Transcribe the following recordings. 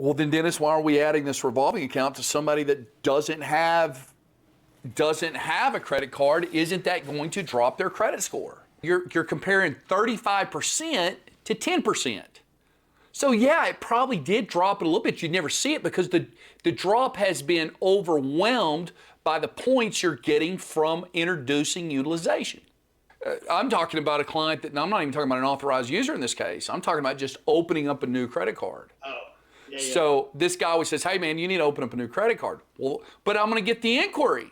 Well, then, Dennis, why are we adding this revolving account to somebody that doesn't have a credit card? Isn't that going to drop their credit score? You're comparing 35% to 10%. So yeah, it probably did drop it a little bit. You'd never see it because the drop has been overwhelmed by the points you're getting from introducing utilization. I'm talking about a client that, now I'm not even talking about an authorized user in this case. I'm talking about just opening up a new credit card. Oh. Yeah. So this guy always says, hey man, you need to open up a new credit card. Well, but I'm gonna get the inquiry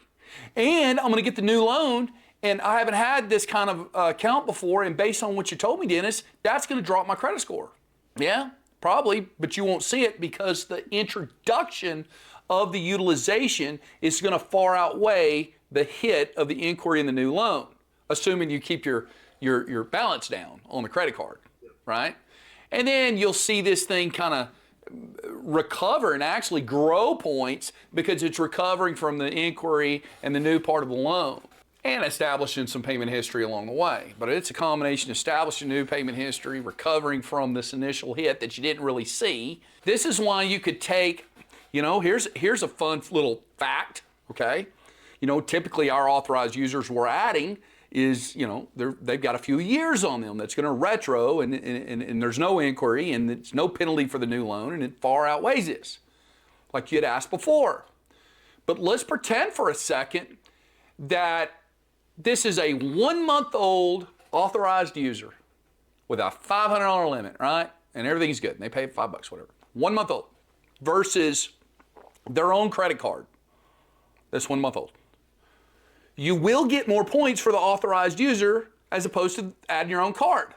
and I'm gonna get the new loan, and I haven't had this kind of account before, and based on what you told me, Dennis, that's gonna drop my credit score. Yeah, probably, but you won't see it because the introduction of the utilization is gonna far outweigh the hit of the inquiry and the new loan, assuming you keep your balance down on the credit card, right? And then you'll see this thing kind of recover and actually grow points because it's recovering from the inquiry and the new part of the loan and establishing some payment history along the way. But it's a combination of establishing new payment history, recovering from this initial hit that you didn't really see. This is why you could take, here's a fun little fact, okay? Typically our authorized users we're adding is, they've got a few years on them that's going to retro, and there's no inquiry, and it's no penalty for the new loan, and it far outweighs this, like you had asked before. But let's pretend for a second that this is a 1-month-old authorized user with a $500 limit, right? And everything's good, and they pay $5, whatever. 1 month old versus their own credit card that's 1 month old. You will get more points for the authorized user as opposed to adding your own card.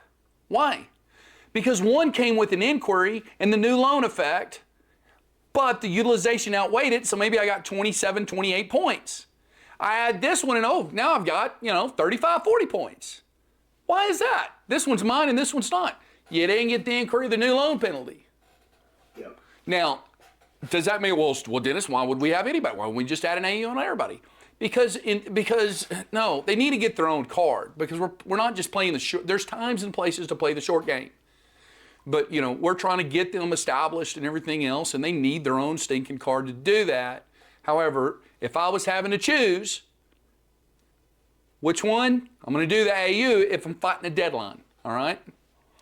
Why? Because one came with an inquiry and the new loan effect, but the utilization outweighed it, so maybe I got 27, 28 points. I add this one and now I've got, 35, 40 points. Why is that? This one's mine and this one's not. You didn't get the inquiry, the new loan penalty. Yep. Now, does that mean, well, Dennis, why would we have anybody? Why wouldn't we just add an AU on everybody? Because no, they need to get their own card, because we're not just playing the short. There's times and places to play the short game, but we're trying to get them established and everything else, and they need their own stinking card to do that. However, if I was having to choose which one, I'm going to do the AU if I'm fighting a deadline. All right.